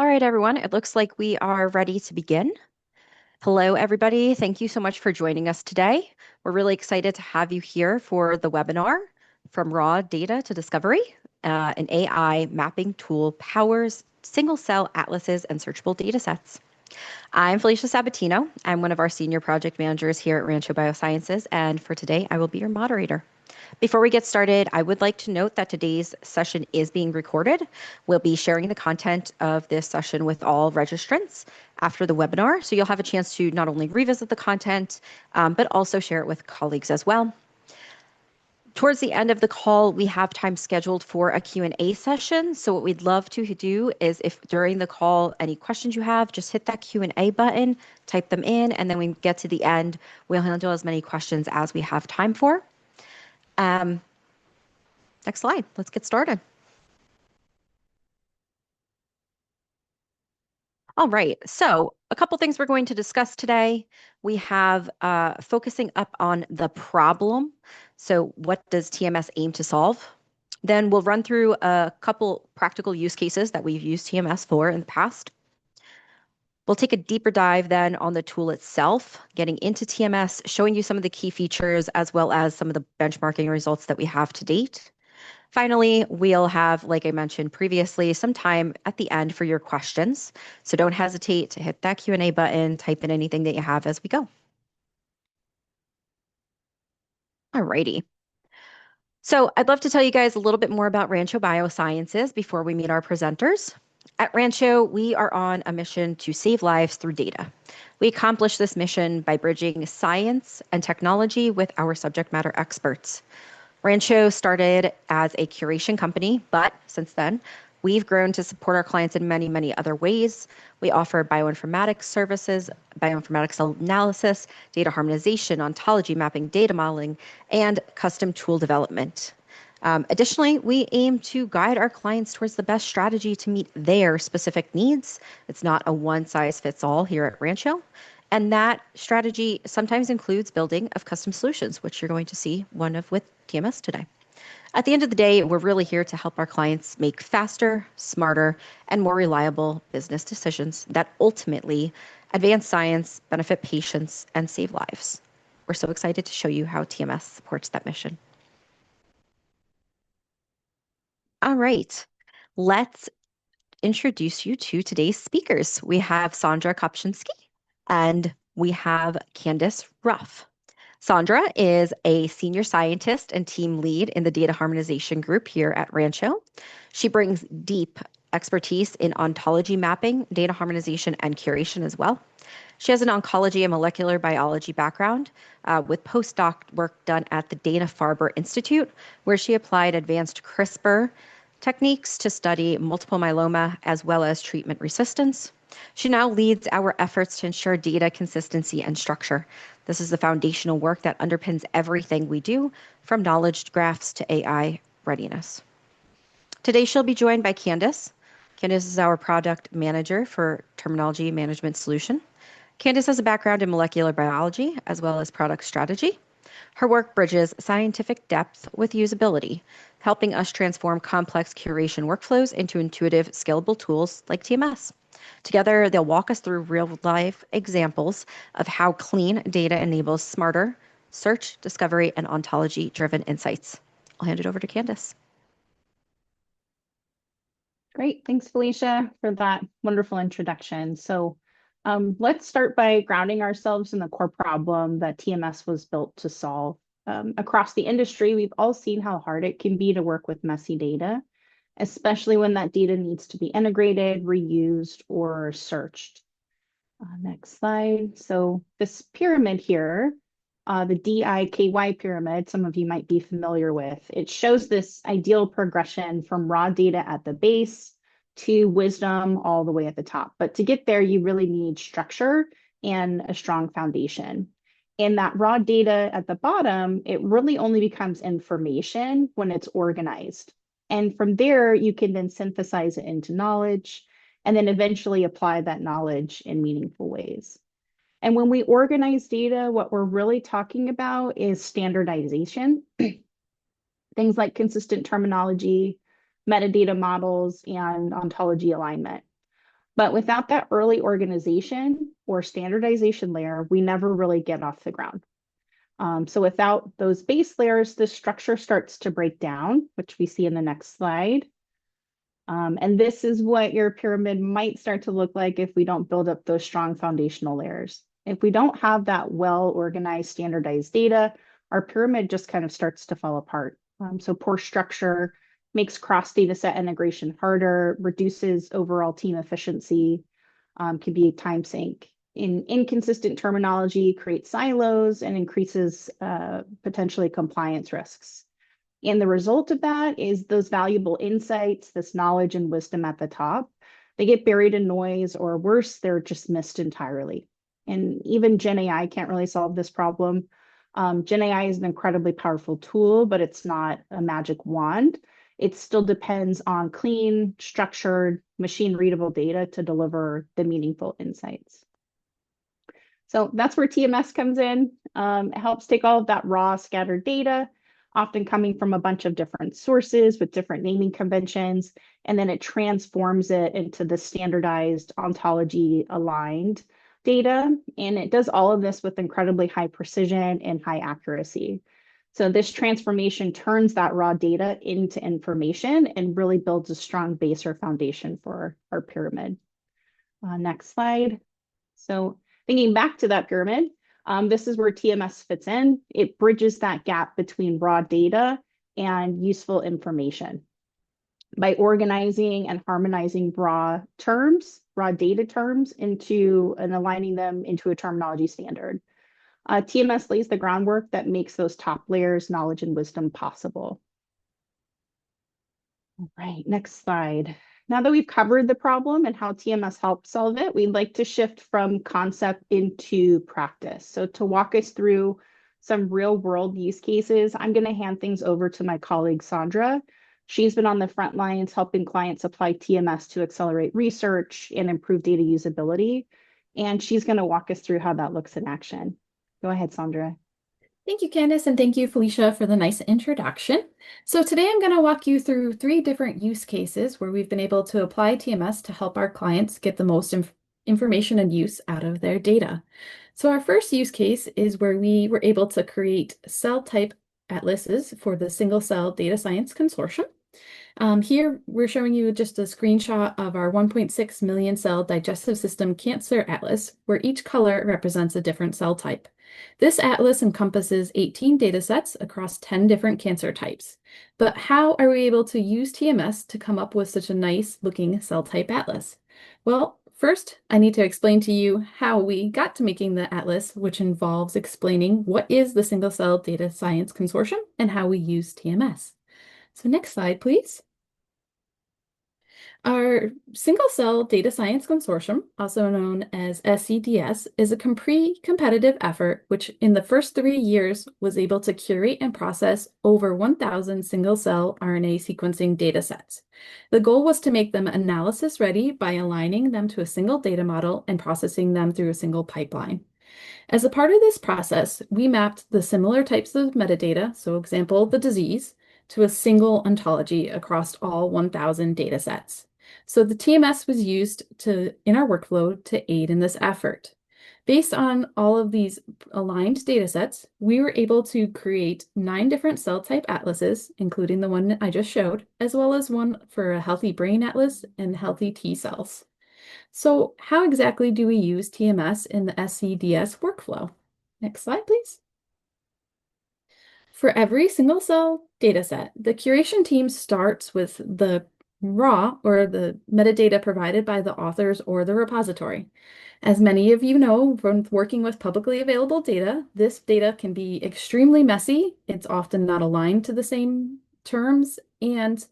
All right, everyone, it looks like we are ready to begin. Hello, everybody. Thank you so much for joining us today. We're really excited to have you here for the webinar From Raw Data to Discovery. An AI mapping tool powers single cell atlases and searchable data sets. I'm Felicia Sabatino. I'm one of our senior project managers here at Rancho BioSciences, and for today, I will be your moderator. Before we get started, I would like to note that today's session is being recorded. We'll be sharing the content of this session with all registrants after the webinar, so you'll have a chance to not only revisit the content, but also share it with colleagues as well. Towards the end of the call, we have time scheduled for a Q&A session. So what we'd love to do is if during the call, any questions you have, just hit that Q&A button, type them in, and then when we get to the end, we'll handle as many questions as we have time for. Next slide, let's get started. All right, so a couple things we're going to discuss today. We have focusing up on the problem. So what does TMS aim to solve? Then we'll run through a couple practical use cases that we've used TMS for in the past. We'll take a deeper dive then on the tool itself, getting into TMS, showing you some of the key features as well as some of the benchmarking results that we have to date. Finally, we'll have, like I mentioned previously, some time at the end for your questions. So don't hesitate to hit that Q&A button, type in anything that you have as we go. Alrighty. So I'd love to tell you guys a little bit more about Rancho BioSciences before we meet our presenters. At Rancho, we are on a mission to save lives through data. We accomplish this mission by bridging science and technology with our subject matter experts. Rancho started as a curation company, but since then, we've grown to support our clients in many, many other ways. We offer bioinformatics services, bioinformatics analysis, data harmonization, ontology mapping, data modeling, and custom tool development. Additionally, we aim to guide our clients towards the best strategy to meet their specific needs. It's not a one-size-fits-all here at Rancho. And that strategy sometimes includes building of custom solutions, which you're going to see one of with TMS today. At the end of the day, we're really here to help our clients make faster, smarter, and more reliable business decisions that ultimately advance science, benefit patients, and save lives. We're so excited to show you how TMS supports that mission. All right, let's introduce you to today's speakers. We have Sandra Kopczynski and we have Candice Ruff. Sandra is a senior scientist and team lead in the data harmonization group here at Rancho. She brings deep expertise in ontology mapping, data harmonization, and curation as well. She has an oncology and molecular biology background with postdoc work done at the Dana-Farber Institute, where she applied advanced CRISPR techniques to study multiple myeloma as well as treatment resistance. She now leads our efforts to ensure data consistency and structure. This is the foundational work that underpins everything we do, from knowledge graphs to AI readiness. Today, she'll be joined by Candice. Candice is our product manager for Terminology Management Solution. Candice has a background in molecular biology as well as product strategy. Her work bridges scientific depth with usability, helping us transform complex curation workflows into intuitive, scalable tools like TMS. Together, they'll walk us through real-life examples of how clean data enables smarter search, discovery, and ontology-driven insights. I'll hand it over to Candice. Great. Thanks, Felicia, for that wonderful introduction. So let's start by grounding ourselves in the core problem that TMS was built to solve. Across the industry, we've all seen how hard it can be to work with messy data, especially when that data needs to be integrated, reused, or searched. Next slide. So this pyramid here, the DIKY pyramid, some of you might be familiar with, it shows this ideal progression from raw data at the base to wisdom all the way at the top. But to get there, you really need structure and a strong foundation. And that raw data at the bottom, it really only becomes information when it's organized. And from there, you can then synthesize it into knowledge and then eventually apply that knowledge in meaningful ways. And when we organize data, what we're really talking about is standardization, things like consistent terminology, metadata models, and ontology alignment. But without that early organization or standardization layer, we never really get off the ground. So without those base layers, the structure starts to break down, which we see in the next slide. And this is what your pyramid might start to look like if we don't build up those strong foundational layers. If we don't have that well-organized, standardized data, our pyramid just kind of starts to fall apart. So poor structure makes cross-data set integration harder, reduces overall team efficiency, can be a time sink. Inconsistent terminology creates silos and increases potentially compliance risks. And the result of that is those valuable insights, this knowledge and wisdom at the top, they get buried in noise, or worse, they're just missed entirely. And even Gen AI can't really solve this problem. Gen AI is an incredibly powerful tool, but it's not a magic wand. It still depends on clean, structured, machine readable data to deliver the meaningful insights. So that's where TMS comes in. It helps take all of that raw scattered data, often coming from a bunch of different sources with different naming conventions, and then it transforms it into the standardized ontology aligned data. And it does all of this with incredibly high precision and high accuracy. So this transformation turns that raw data into information and really builds a strong base or foundation for our pyramid. Next slide. So thinking back to that pyramid, this is where TMS fits in. It bridges that gap between raw data and useful information by organizing and harmonizing raw data terms into and aligning them into a terminology standard. TMS lays the groundwork that makes those top layers, knowledge and wisdom possible. All right, next slide. Now that we've covered the problem and how TMS helps solve it, we'd like to shift from concept into practice. So to walk us through some real world use cases, I'm going to hand things over to my colleague, Sandra. She's been on the front lines helping clients apply TMS to accelerate research and improve data usability. And she's going to walk us through how that looks in action. Go ahead, Sandra. Thank you, Candace, and thank you, Felicia, for the nice introduction. So today I'm going to walk you through 3 different use cases where we've been able to apply TMS to help our clients get the most information and use out of their data. So our first use case is where we were able to create cell type atlases for the Single Cell Data Science Consortium. Here, we're showing you just a screenshot of our 1.6 million cell digestive system cancer atlas, where each color represents a different cell type. This atlas encompasses 18 data sets across 10 different cancer types. But how are we able to use TMS to come up with such a nice looking cell type atlas? Well, first, I need to explain to you how we got to making the atlas, which involves explaining what is the Single Cell Data Science Consortium and how we use TMS. So next slide, please. Our Single Cell Data Science Consortium, also known as SCDS, is a pre-competitive effort which in the first 3 years was able to curate and process over 1,000 single-cell RNA sequencing data sets. The goal was to make them analysis ready by aligning them to a single data model and processing them through a single pipeline. As a part of this process, we mapped the similar types of metadata, so example, the disease, to a single ontology across all 1,000 data sets. So the TMS was used in our workflow to aid in this effort. Based on all of these aligned data sets, we were able to create 9 different cell type atlases, including the one I just showed, as well as one for a healthy brain atlas and healthy T cells. So how exactly do we use TMS in the SCDS workflow? Next slide, please. For every single cell dataset, the curation team starts with the raw or the metadata provided by the authors or the repository. As many of you know from working with publicly available data, this data can be extremely messy. It's often not aligned to the same terms, and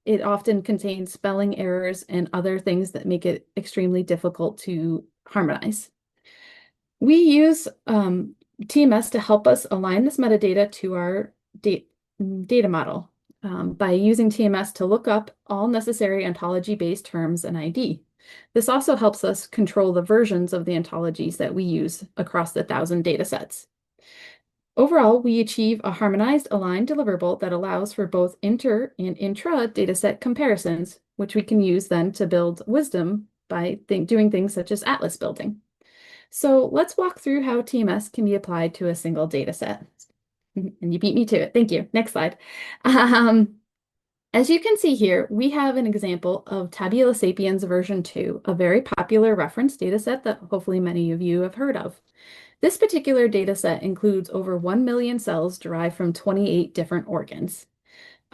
it often contains spelling errors and other things that make it extremely difficult to harmonize. We use TMS to help us align this metadata to our data model by using TMS to look up all necessary ontology-based terms and ID. This also helps us control the versions of the ontologies that we use across the 1,000 data sets. Overall, we achieve a harmonized, aligned deliverable that allows for both inter and intra dataset comparisons, which we can use then to build wisdom by doing things such as atlas building. So let's walk through how TMS can be applied to a single data set. And you beat me to it. Thank you. Next slide. As you can see here, we have an example of Tabula Sapiens version 2, a very popular reference data set that hopefully many of you have heard of. This particular data set includes over 1 million cells derived from 28 different organs.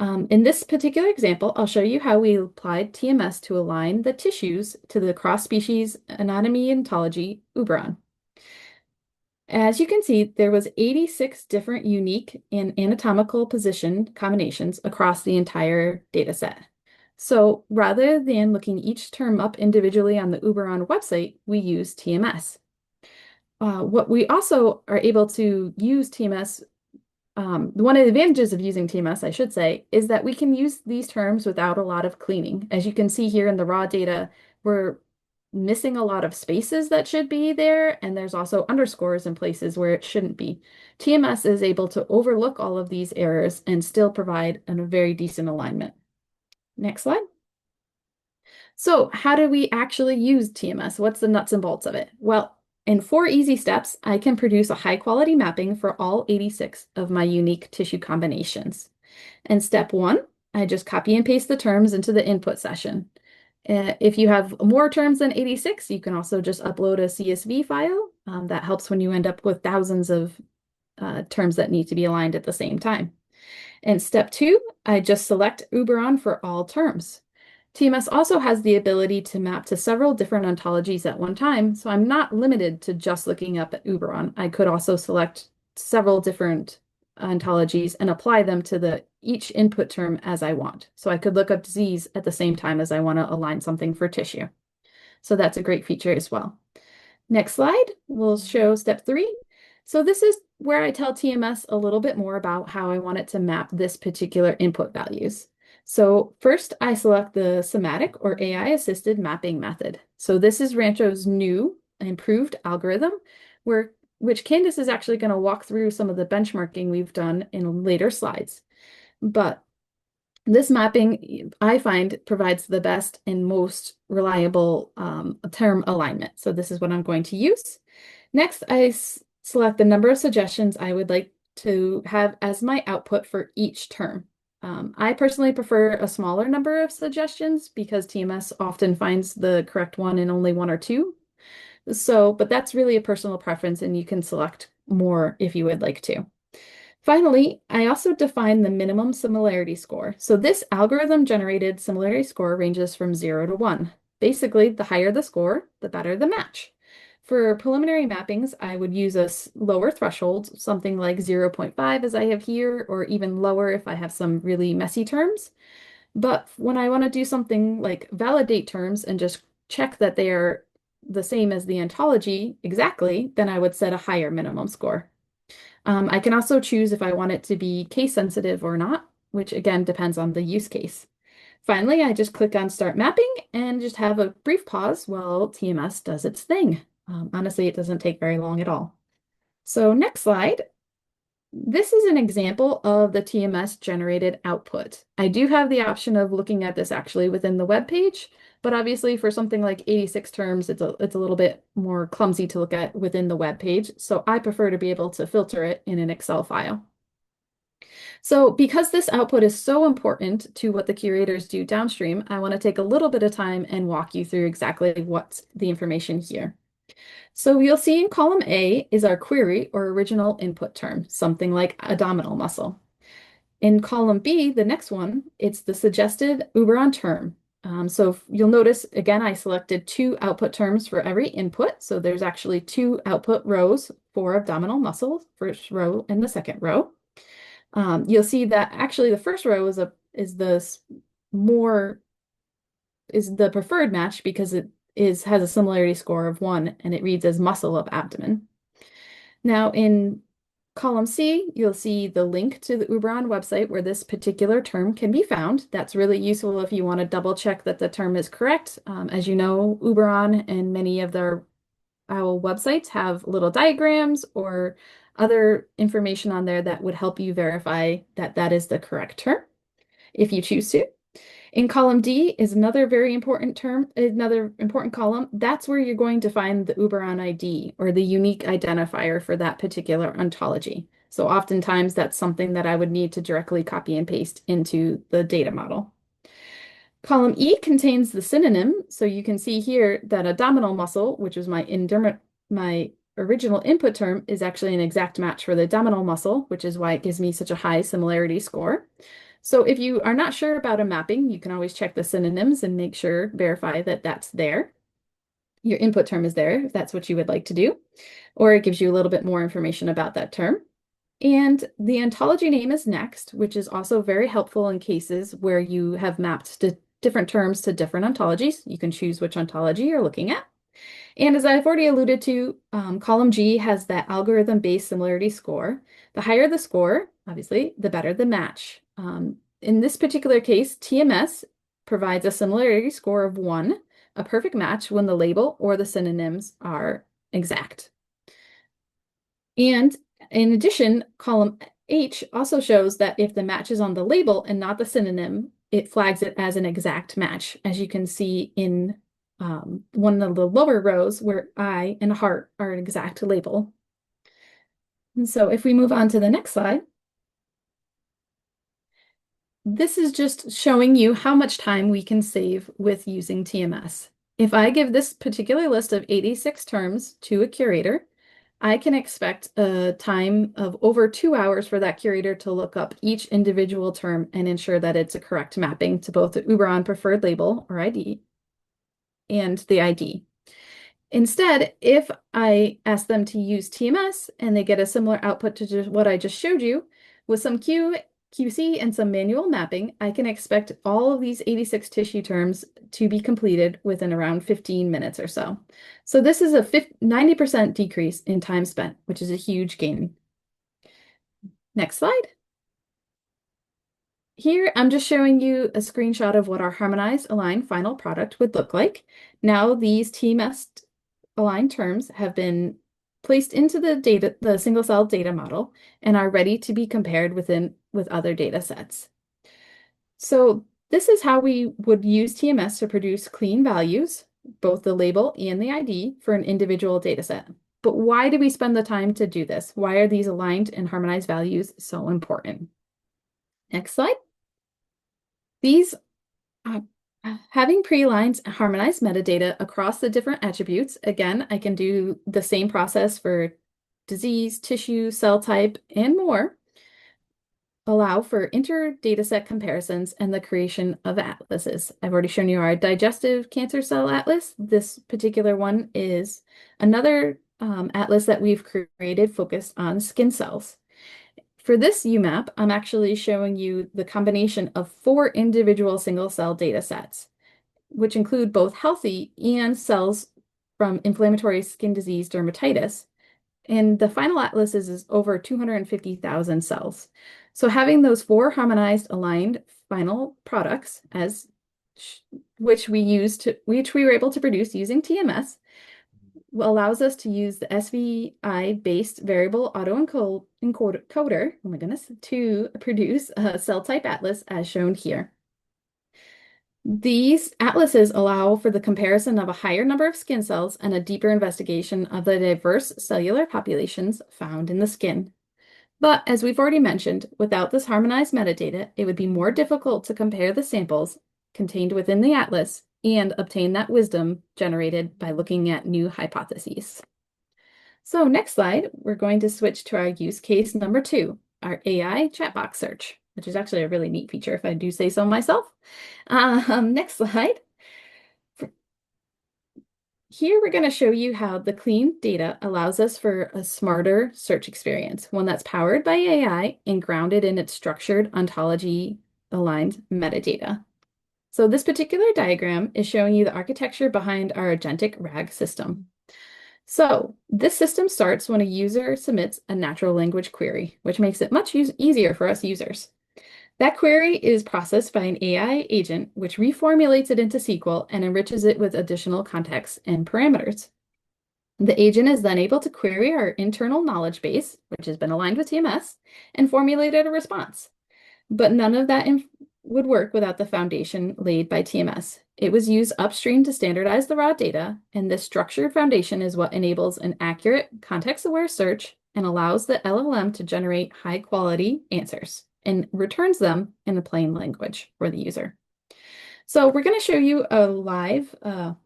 In this particular example, I'll show you how we applied TMS to align the tissues to the cross-species anatomy ontology Uberon. As you can see, there was 86 different unique and anatomical position combinations across the entire data set. So rather than looking each term up individually on the Uberon website, we use TMS. What we also are able to use TMS, one of the advantages of using TMS, I should say, is that we can use these terms without a lot of cleaning. As you can see here in the raw data, we're missing a lot of spaces that should be there, and there's also underscores in places where it shouldn't be. TMS is able to overlook all of these errors and still provide a very decent alignment. Next slide. So how do we actually use TMS? What's the nuts and bolts of it? Well, in 4 easy steps, I can produce a high-quality mapping for all 86 of my unique tissue combinations. And step 1, I just copy and paste the terms into the input session. If you have more terms than 86, you can also just upload a CSV file. That helps when you end up with thousands of terms that need to be aligned at the same time. And step 2, I just select Uberon for all terms. TMS also has the ability to map to several different ontologies at one time, so I'm not limited to just looking up at Uberon. I could also select several different ontologies and apply them to each input term as I want. So I could look up disease at the same time as I want to align something for tissue. So that's a great feature as well. Next slide will show step 3. So this is where I tell TMS a little bit more about how I want it to map this particular input values. So first I select the somatic or AI-assisted mapping method. So this is Rancho's new improved algorithm which Candace is actually going to walk through some of the benchmarking we've done in later slides. But this mapping, I find, provides the best and most reliable term alignment. So this is what I'm going to use. Next, I select the number of suggestions I would like to have as my output for each term. I personally prefer a smaller number of suggestions because TMS often finds the correct one in only 1 or 2. But that's really a personal preference, and you can select more if you would like to. Finally, I also define the minimum similarity score. So this algorithm-generated similarity score ranges from 0 to 1. Basically, the higher the score, the better the match. For preliminary mappings, I would use a lower threshold, something like 0.5 as I have here, or even lower if I have some really messy terms. But when I want to do something like validate terms and just check that they are the same as the ontology exactly, then I would set a higher minimum score. I can also choose if I want it to be case sensitive or not, which again depends on the use case. Finally, I just click on Start Mapping and just have a brief pause while TMS does its thing. Honestly, it doesn't take very long at all. So next slide. This is an example of the TMS generated output. I do have the option of looking at this actually within the web page, but obviously for something like 86 terms, it's a little bit more clumsy to look at within the web page. So I prefer to be able to filter it in an Excel file. So because this output is so important to what the curators do downstream, I want to take a little bit of time and walk you through exactly what's the information here. So you'll see in column A is our query or original input term, something like abdominal muscle. In column B, the next one, it's the suggested Uberon term. So you'll notice, again, I selected 2 output terms for every input. So there's actually 2 output rows for abdominal muscle, first row and the second row. You'll see that actually the first row is the preferred match because it has a similarity score of 1 and it reads as muscle of abdomen. Now in column C, you'll see the link to the Uberon website where this particular term can be found. That's really useful if you want to double check that the term is correct. As you know, Uberon and many of their OWL websites have little diagrams or other information on there that would help you verify that that is the correct term if you choose to. In column D is another very important term, another important column. That's where you're going to find the Uberon ID or the unique identifier for that particular ontology. So oftentimes that's something that I would need to directly copy and paste into the data model. Column E contains the synonym. So you can see here that abdominal muscle, which is my original input term, is actually an exact match for the abdominal muscle, which is why it gives me such a high similarity score. So if you are not sure about a mapping, you can always check the synonyms and make sure, verify that that's there. Your input term is there if that's what you would like to do, or it gives you a little bit more information about that term. And the ontology name is Next, which is also very helpful in cases where you have mapped different terms to different ontologies. You can choose which ontology you're looking at. And as I've already alluded to, column G has that algorithm-based similarity score. The higher the score, obviously, the better the match. In this particular case, TMS provides a similarity score of 1, a perfect match when the label or the synonyms are exact. And in addition, column H also shows that if the match is on the label and not the synonym, it flags it as an exact match, as you can see in one of the lower rows where I and heart are an exact label. And so if we move on to the next slide, this is just showing you how much time we can save with using TMS. If I give this particular list of 86 terms to a curator, I can expect a time of over 2 hours for that curator to look up each individual term and ensure that it's a correct mapping to both the Uberon preferred label or ID and the ID. Instead, if I ask them to use TMS and they get a similar output to just what I just showed you, with some QC and some manual mapping, I can expect all of these 86 tissue terms to be completed within around 15 minutes or so. So this is a 90% decrease in time spent, which is a huge gain. Next slide. Here, I'm just showing you a screenshot of what our harmonized aligned final product would look like. Now these TMS aligned terms have been placed into the single cell data model and are ready to be compared with other data sets. So this is how we would use TMS to produce clean values, both the label and the ID for an individual data set. But why do we spend the time to do this? Why are these aligned and harmonized values so important? Next slide. These having pre-aligned harmonized metadata across the different attributes, again, I can do the same process for disease, tissue, cell type, and more, allow for inter-dataset comparisons and the creation of atlases. I've already shown you our digestive cancer cell atlas. This particular one is another atlas that we've created focused on skin cells. For this UMAP, I'm actually showing you the combination of 4 individual single-cell data sets, which include both healthy and cells from inflammatory skin disease dermatitis. And the final atlas is over 250,000 cells. So having those 4 harmonized, aligned final products, which we were able to produce using TMS, allows us to use the SVI-based variable autoencoder, oh my goodness, to produce a cell type atlas as shown here. These atlases allow for the comparison of a higher number of skin cells and a deeper investigation of the diverse cellular populations found in the skin. But as we've already mentioned, without this harmonized metadata, it would be more difficult to compare the samples contained within the atlas and obtain that wisdom generated by looking at new hypotheses. So next slide, we're going to switch to our use case number 2, our AI chat box search, which is actually a really neat feature if I do say so myself. Next slide. Here we're going to show you how the clean data allows us for a smarter search experience, one that's powered by AI and grounded in its structured ontology aligned metadata. So this particular diagram is showing you the architecture behind our agentic RAG system. So this system starts when a user submits a natural language query, which makes it much easier for us users. That query is processed by an AI agent, which reformulates it into SQL and enriches it with additional context and parameters. The agent is then able to query our internal knowledge base, which has been aligned with TMS, and formulate a response. But none of that would work without the foundation laid by TMS. It was used upstream to standardize the raw data, and this structured foundation is what enables an accurate, context-aware search and allows the LLM to generate high-quality answers and returns them in a plain language for the user. So we're going to show you a live, a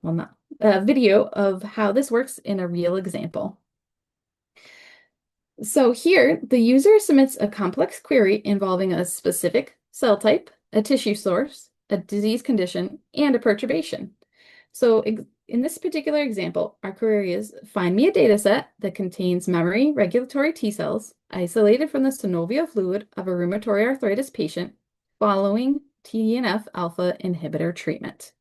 video of how this works in a real example. So here, the user submits a complex query involving a specific cell type, a tissue source, a disease condition, and a perturbation. So in this particular example, our query is find me a data set that contains memory regulatory T cells isolated from the synovial fluid of a rheumatoid arthritis patient following TNF alpha inhibitor treatment.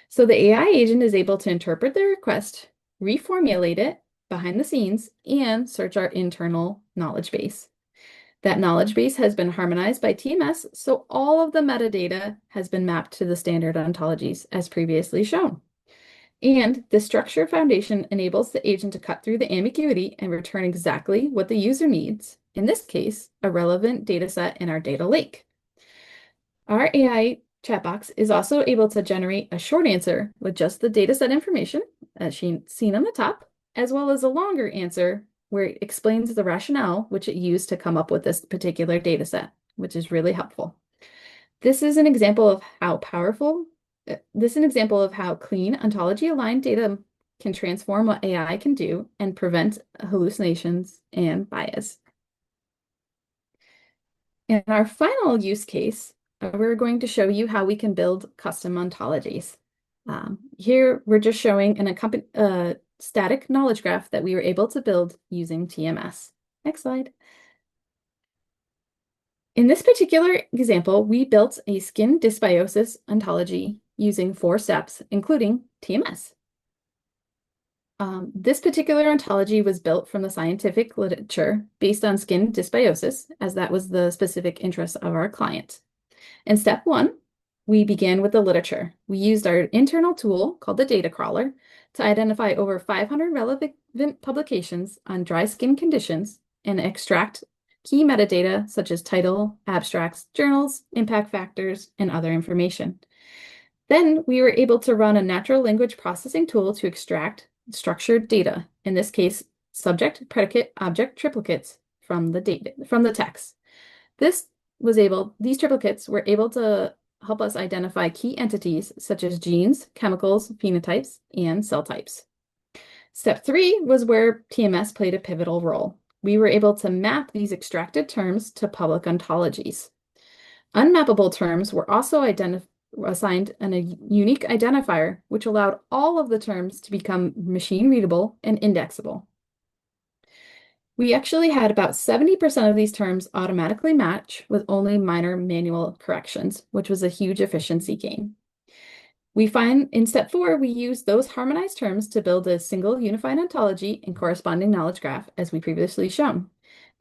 So the AI agent is able to interpret the request, reformulate it behind the scenes, and search our internal knowledge base. That knowledge base has been harmonized by TMS, so all of the metadata has been mapped to the standard ontologies as previously shown. And the structure foundation enables the agent to cut through the ambiguity and return exactly what the user needs, in this case, a relevant data set in our data lake. Our AI chat box is also able to generate a short answer with just the dataset information, as seen on the top, as well as a longer answer where it explains the rationale which it used to come up with this particular dataset, which is really helpful. This is an example of how clean ontology-aligned data can transform what AI can do and prevent hallucinations and bias. In our final use case, we're going to show you how we can build custom ontologies. Here, we're just showing a static knowledge graph that we were able to build using TMS. Next slide. In this particular example, we built a skin dysbiosis ontology using 4 steps, including TMS. This particular ontology was built from the scientific literature based on skin dysbiosis, as that was the specific interest of our client. In step 1, we began with the literature. We used our internal tool called the Data Crawler to identify over 500 relevant publications on dry skin conditions and extract key metadata such as title, abstracts, journals, impact factors, and other information. Then we were able to run a natural language processing tool to extract structured data, in this case, subject, predicate, object triplicates from the text. These triplicates were able to help us identify key entities such as genes, chemicals, phenotypes, and cell types. Step 3 was where TMS played a pivotal role. We were able to map these extracted terms to public ontologies. Unmappable terms were also assigned a unique identifier, which allowed all of the terms to become machine readable and indexable. We actually had about 70% of these terms automatically match with only minor manual corrections, which was a huge efficiency gain. We find in step 4, we use those harmonized terms to build a single unified ontology and corresponding knowledge graph, as we previously shown.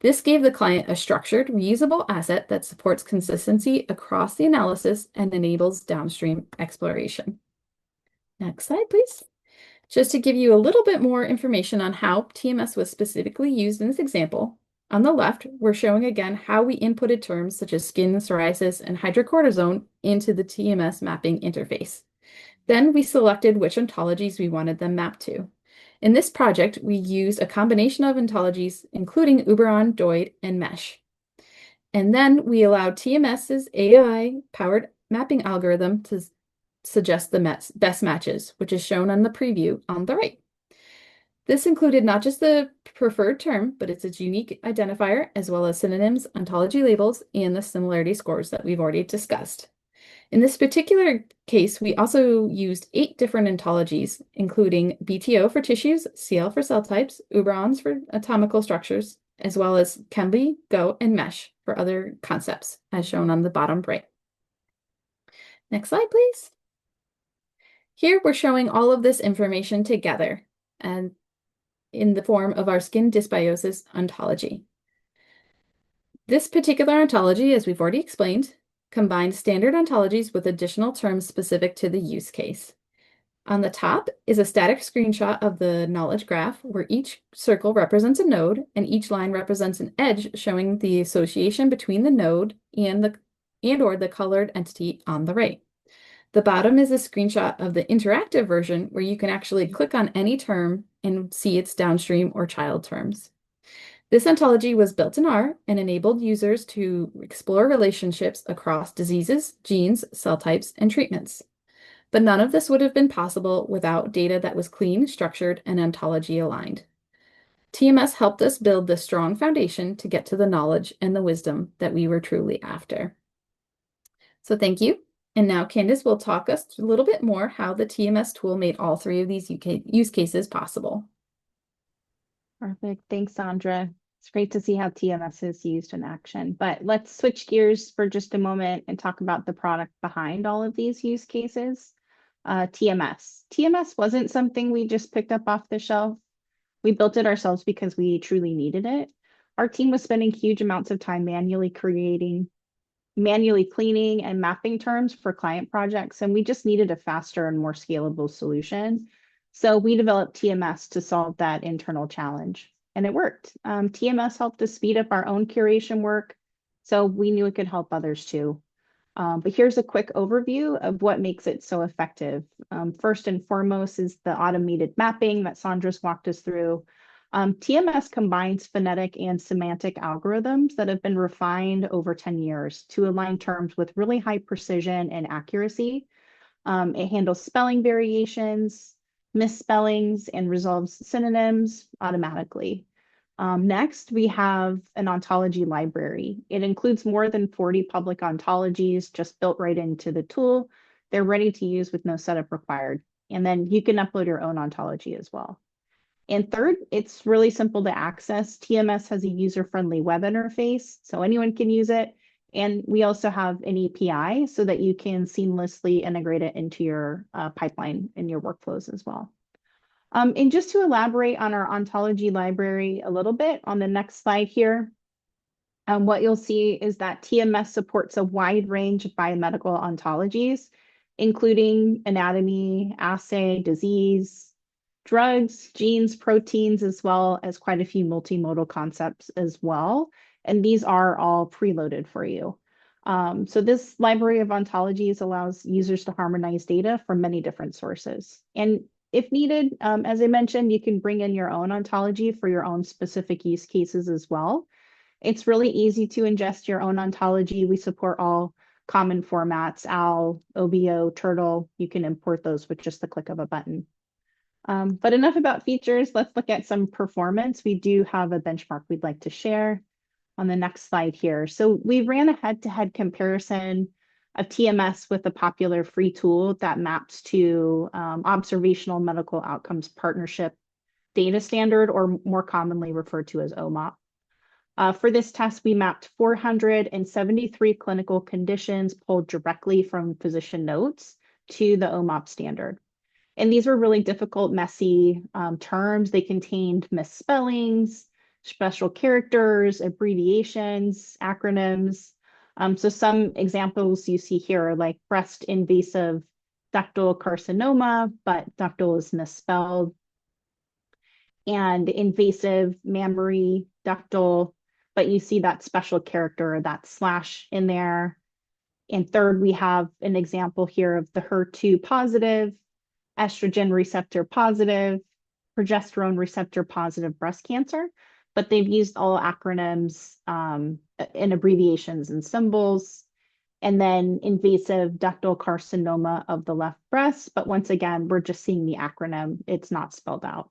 This gave the client a structured, reusable asset that supports consistency across the analysis and enables downstream exploration. Next slide, please. Just to give you a little bit more information on how TMS was specifically used in this example, on the left, we're showing again how we inputted terms such as skin, psoriasis, and hydrocortisone into the TMS mapping interface. Then we selected which ontologies we wanted them mapped to. In this project, we used a combination of ontologies, including Uberon, Doid, and Mesh. And then we allowed TMS's AI-powered mapping algorithm to suggest the best matches, which is shown on the preview on the right. This included not just the preferred term, but its unique identifier, as well as synonyms, ontology labels, and the similarity scores that we've already discussed. In this particular case, we also used 8 different ontologies, including BTO for tissues, CL for cell types, Uberons for atomical structures, as well as Cambly, Go, and Mesh for other concepts, as shown on the bottom right. Next slide, please. Here we're showing all of this information together and in the form of our skin dysbiosis ontology. This particular ontology, as we've already explained, combines standard ontologies with additional terms specific to the use case. On the top is a static screenshot of the knowledge graph where each circle represents a node and each line represents an edge showing the association between the node and the and/or the colored entity on the right. The bottom is a screenshot of the interactive version where you can actually click on any term and see its downstream or child terms. This ontology was built in R and enabled users to explore relationships across diseases, genes, cell types, and treatments. But none of this would have been possible without data that was clean, structured, and ontology aligned. TMS helped us build the strong foundation to get to the knowledge and the wisdom that we were truly after. So thank you. And now Candace will talk us a little bit more how the TMS tool made all three of these use cases possible. Perfect. Thanks, Sandra. It's great to see how TMS is used in action. But let's switch gears for just a moment and talk about the product behind all of these use cases. TMS. TMS wasn't something we just picked up off the shelf. We built it ourselves because we truly needed it. Our team was spending huge amounts of time manually cleaning and mapping terms for client projects, and we just needed a faster and more scalable solution. So we developed TMS to solve that internal challenge, and it worked. TMS helped us speed up our own curation work, so we knew it could help others too. But here's a quick overview of what makes it so effective. First and foremost is the automated mapping that Sandra's walked us through. TMS combines phonetic and semantic algorithms that have been refined over 10 years to align terms with really high precision and accuracy. It handles spelling variations, misspellings, and resolves synonyms automatically. Next, we have an ontology library. It includes more than 40 public ontologies just built right into the tool. They're ready to use with no setup required. And then you can upload your own ontology as well. And third, it's really simple to access. TMS has a user-friendly web interface, so anyone can use it. And we also have an API so that you can seamlessly integrate it into your pipeline and your workflows as well. And just to elaborate on our ontology library a little bit on the next slide here, what you'll see is that TMS supports a wide range of biomedical ontologies, including anatomy, assay, disease, drugs, genes, proteins, as well as quite a few multimodal concepts as well. And these are all preloaded for you. So this library of ontologies allows users to harmonize data from many different sources. And if needed, as I mentioned, you can bring in your own ontology for your own specific use cases as well. It's really easy to ingest your own ontology. We support all common formats, OWL, OBO, Turtle. You can import those with just the click of a button. But enough about features. Let's look at some performance. We do have a benchmark we'd like to share on the next slide here. So we ran a head-to-head comparison of TMS with a popular free tool that maps to Observational Medical Outcomes Partnership Data Standard, or more commonly referred to as OMOP. For this test, we mapped 473 clinical conditions pulled directly from physician notes to the OMOP standard. And these were really difficult, messy terms. They contained misspellings, special characters, abbreviations, acronyms. So some examples you see here are like breast invasive ductal carcinoma, but ductal is misspelled, and invasive mammary ductal, but you see that special character, that slash in there. And third, we have an example here of the HER2 positive, estrogen receptor positive, progesterone receptor positive breast cancer, but they've used all acronyms and abbreviations and symbols. And then invasive ductal carcinoma of the left breast. But once again, we're just seeing the acronym. It's not spelled out.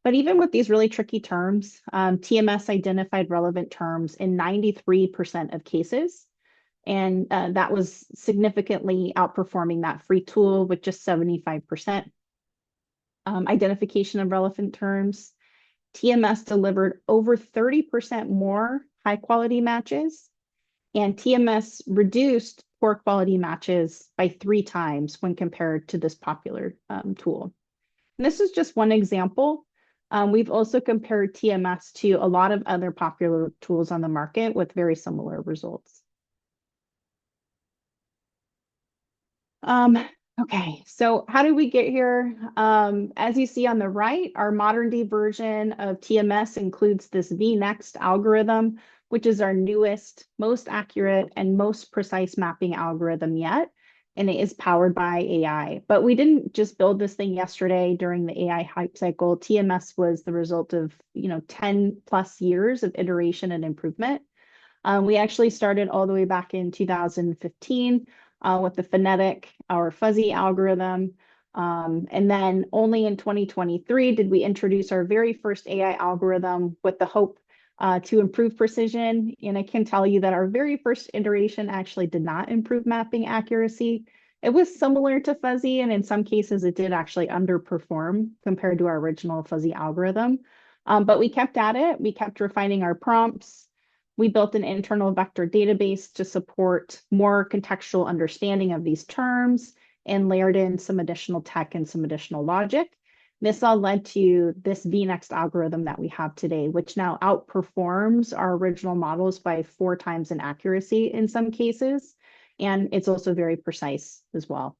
But even with these really tricky terms, TMS identified relevant terms in 93% of cases. And that was significantly outperforming that free tool with just 75% identification of relevant terms. TMS delivered over 30% more high quality matches, and TMS reduced poor quality matches by 3 times when compared to this popular tool. And this is just one example. We've also compared TMS to a lot of other popular tools on the market with very similar results. Okay, so how did we get here? As you see on the right, our modern day version of TMS includes this vNext algorithm, which is our newest, most accurate, and most precise mapping algorithm yet. And it is powered by AI. But we didn't just build this thing yesterday during the AI hype cycle. TMS was the result of, 10 plus years of iteration and improvement. We actually started all the way back in 2015 with the phonetic or fuzzy algorithm. And then only in 2023 did we introduce our very first AI algorithm with the hope to improve precision. And I can tell you that our very first iteration actually did not improve mapping accuracy. It was similar to fuzzy, and in some cases, it did actually underperform compared to our original fuzzy algorithm. But we kept at it. We kept refining our prompts. We built an internal vector database to support more contextual understanding of these terms and layered in some additional tech and some additional logic. This all led to this vNext algorithm that we have today, which now outperforms our original models by 4 times in accuracy in some cases. And it's also very precise as well.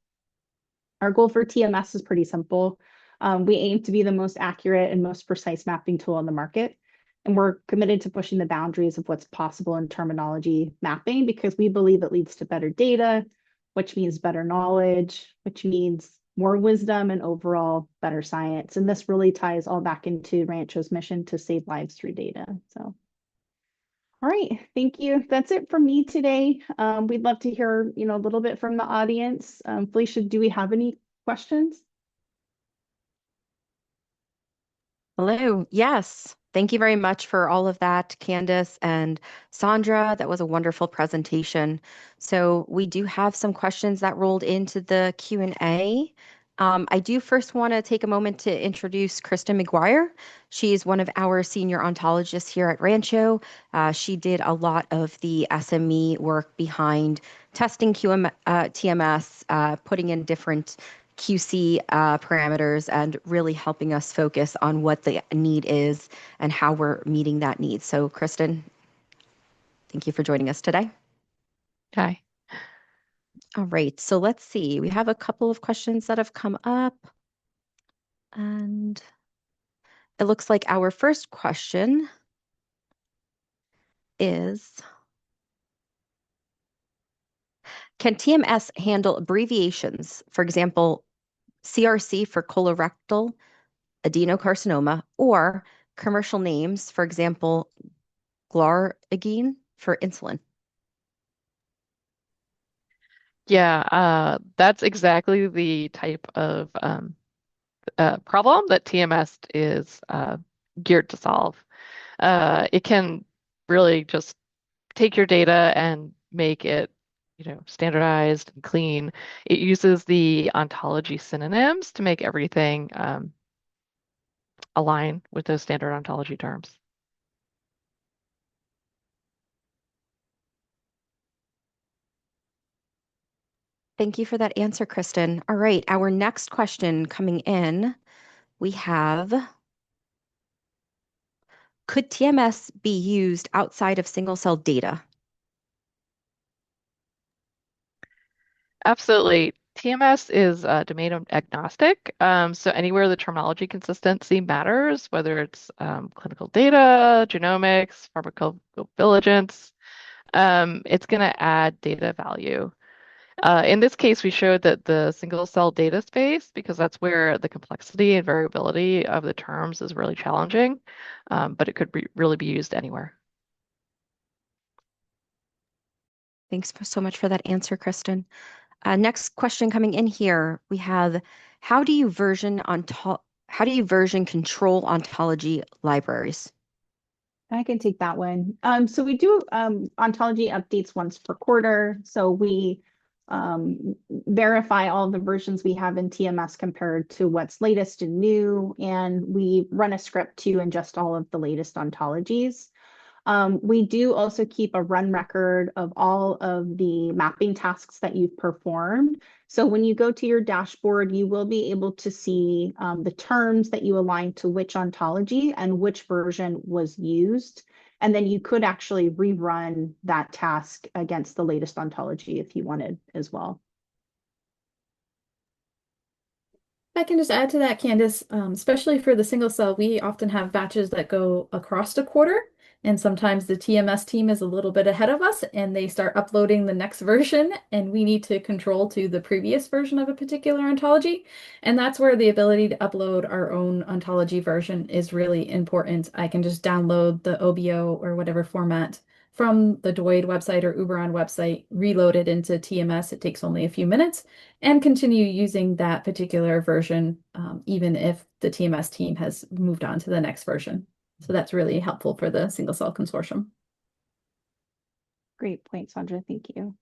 Our goal for TMS is pretty simple. We aim to be the most accurate and most precise mapping tool on the market. And we're committed to pushing the boundaries of what's possible in terminology mapping because we believe it leads to better data, which means better knowledge, which means more wisdom and overall better science. And this really ties all back into Rancho's mission to save lives through data. So, all right, thank you. That's it from me today. We'd love to hear, a little bit from the audience. Felicia, do we have any questions? Hello. Yes. Thank you very much for all of that, Candace and Sandra. That was a wonderful presentation. So we do have some questions that rolled into the Q&A. I do first want to take a moment to introduce Kristen McGuire. She's one of our senior ontologists here at Rancho. She did a lot of the SME work behind testing TMS, putting in different QC parameters and really helping us focus on what the need is and how we're meeting that need. So, Kristen, thank you for joining us today. Hi. All right, so let's see. We have a couple of questions that have come up. And it looks like our first question is, can TMS handle abbreviations? For example, CRC for colorectal adenocarcinoma, or commercial names, for example, glargine for insulin. Yeah, that's exactly the type of problem that TMS is geared to solve. It can really just take your data and make it, standardized and clean. It uses the ontology synonyms to make everything align with those standard ontology terms. Thank you for that answer, Kristen. All right, our next question coming in, we have, could TMS be used outside of single-cell data? Absolutely. TMS is domain agnostic. So anywhere the terminology consistency matters, whether it's clinical data, genomics, pharmacovigilance, it's going to add data value. In this case, we showed that the single cell data space, because that's where the complexity and variability of the terms is really challenging, but it could really be used anywhere. Thanks so much for that answer, Kristen. Next question coming in here, we have, how do you version control ontology libraries? I can take that one. So we do ontology updates once per quarter. So we verify all the versions we have in TMS compared to what's latest and new, and we run a script to ingest all of the latest ontologies. We do also keep a run record of all of the mapping tasks that you've performed. So when you go to your dashboard, you will be able to see the terms that you align to which ontology and which version was used. And then you could actually rerun that task against the latest ontology if you wanted as well. I can just add to that, Candace, especially for the single cell, we often have batches that go across a quarter, and sometimes the TMS team is a little bit ahead of us and they start uploading the next version, and we need to control to the previous version of a particular ontology. And that's where the ability to upload our own ontology version is really important. I can just download the OBO or whatever format from the Doid website or Uberon website, reload it into TMS. It takes only a few minutes and continue using that particular version, even if the TMS team has moved on to the next version. So that's really helpful for the single cell consortium. Great point, Sandra. Thank you.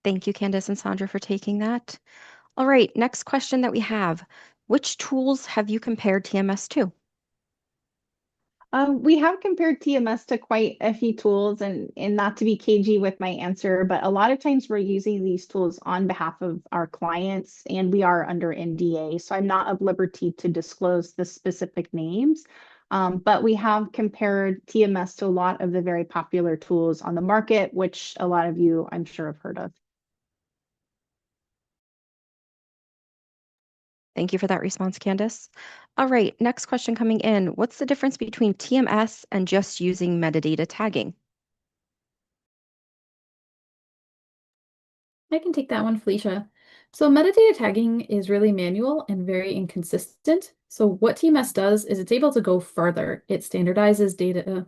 Thank you, Candace and Sandra, for taking that. All right, next question that we have. Which tools have you compared TMS to? We have compared TMS to quite a few tools, and not to be cagey with my answer, but a lot of times we're using these tools on behalf of our clients, and we are under NDA, so I'm not at liberty to disclose the specific names. But we have compared TMS to a lot of the very popular tools on the market, which a lot of you, I'm sure, have heard of. Thank you for that response, Candace. All right, next question coming in. What's the difference between TMS and just using metadata tagging? I can take that one, Felicia. So metadata tagging is really manual and very inconsistent. So what TMS does is it's able to go farther. It standardizes data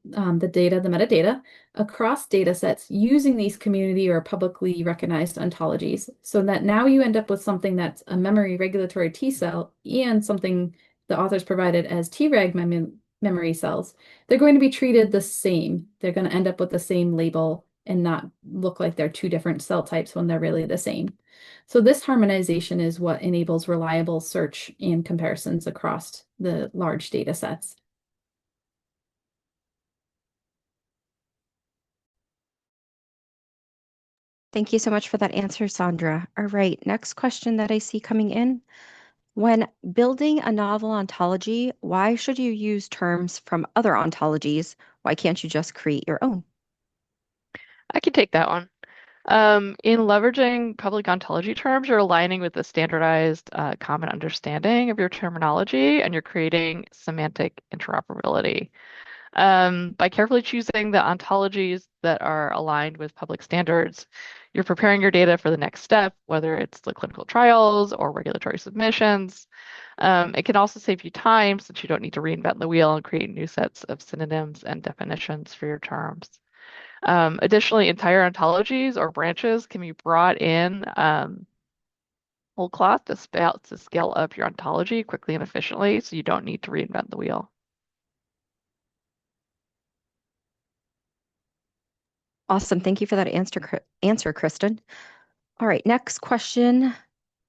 the metadata, across data sets using these community or publicly recognized ontologies, so that now you end up with something that's a memory regulatory T cell and something the authors provided as Treg memory cells. They're going to be treated the same. They're going to end up with the same label and not look like they're two different cell types when they're really the same. So this harmonization is what enables reliable search and comparisons across the large data sets. Thank you so much for that answer, Sandra. All right, next question that I see coming in. When building a novel ontology, why should you use terms from other ontologies? Why can't you just create your own? I can take that one. In leveraging public ontology terms, you're aligning with the standardized common understanding of your terminology, and you're creating semantic interoperability. By carefully choosing the ontologies that are aligned with public standards, you're preparing your data for the next step, whether it's the clinical trials or regulatory submissions. It can also save you time since you don't need to reinvent the wheel and create new sets of synonyms and definitions for your terms. Additionally, entire ontologies or branches can be brought in whole cloth to scale up your ontology quickly and efficiently, so you don't need to reinvent the wheel. Awesome. Thank you for that answer, Kristen. All right, next question.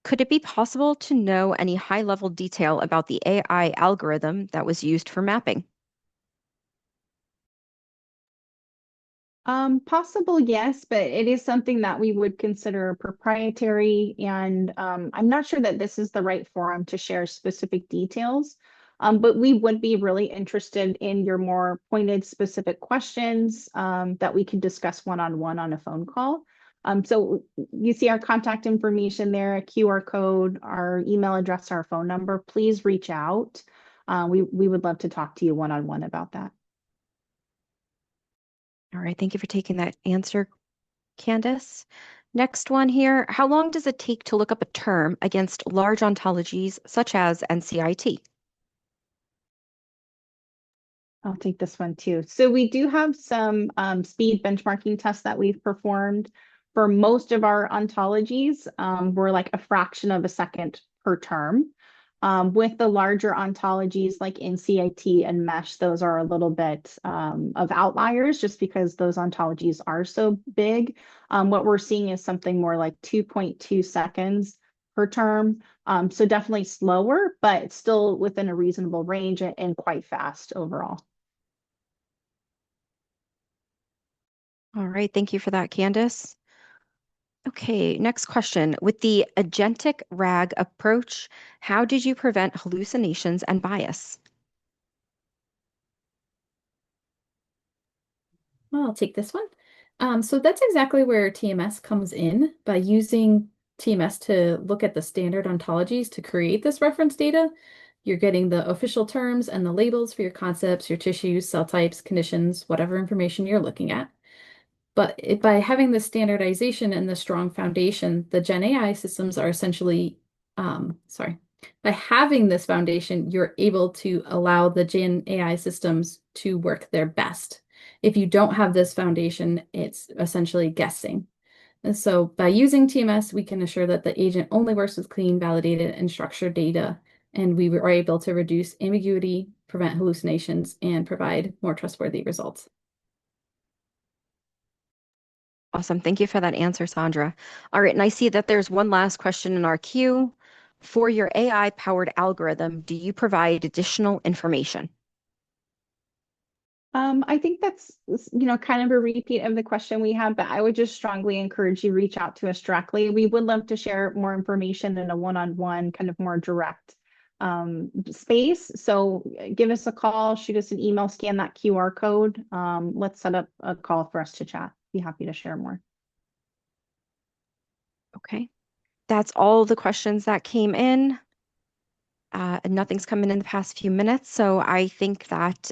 Could it be possible to know any high-level detail about the AI algorithm that was used for mapping? Possible, yes, but it is something that we would consider proprietary, and I'm not sure that this is the right forum to share specific details. But we would be really interested in your more pointed, specific questions that we could discuss one-on-one on a phone call. So you see our contact information there, a QR code, our email address, our phone number. Please reach out. We would love to talk to you one-on-one about that. All right, thank you for taking that answer, Candace. Next one here. How long does it take to look up a term against large ontologies such as NCIT? I'll take this one too. So we do have some speed benchmarking tests that we've performed. For most of our ontologies, we're like a fraction of a second per term. With the larger ontologies like NCIT and MESH, those are a little bit of outliers just because those ontologies are so big. What we're seeing is something more like 2.2 seconds per term. So definitely slower, but still within a reasonable range and quite fast overall. All right, thank you for that, Candace. Okay, next question. With the agentic RAG approach, how did you prevent hallucinations and bias? Well, I'll take this one. So that's exactly where TMS comes in by using TMS to look at the standard ontologies to create this reference data. You're getting the official terms and the labels for your concepts, your tissues, cell types, conditions, whatever information you're looking at. But by having the standardization and the strong foundation, the Gen AI systems are essentially, by having this foundation, you're able to allow the Gen AI systems to work their best. If you don't have this foundation, it's essentially guessing. And so by using TMS, we can assure that the agent only works with clean, validated, and structured data, and we are able to reduce ambiguity, prevent hallucinations, and provide more trustworthy results. Awesome. Thank you for that answer, Sandra. All right, and I see that there's one last question in our queue. For your AI-powered algorithm, do you provide additional information? I think that's, kind of a repeat of the question we had, but I would just strongly encourage you reach out to us directly. We would love to share more information in a one-on-one, kind of more direct space. So give us a call, shoot us an email, scan that QR code. Let's set up a call for us to chat. Be happy to share more. Okay. That's all the questions that came in. And nothing's come in the past few minutes, so I think that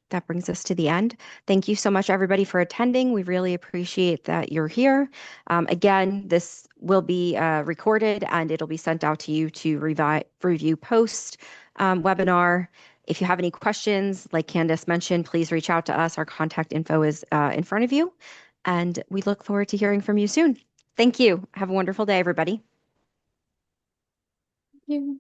that brings us to the end. Thank you so much, everybody, for attending. We really appreciate that you're here. Again, this will be recorded and it'll be sent out to you to review post webinar. If you have any questions, like Candace mentioned, please reach out to us. Our contact info is in front of you. And we look forward to hearing from you soon. Thank you. Have a wonderful day, everybody. Thank you.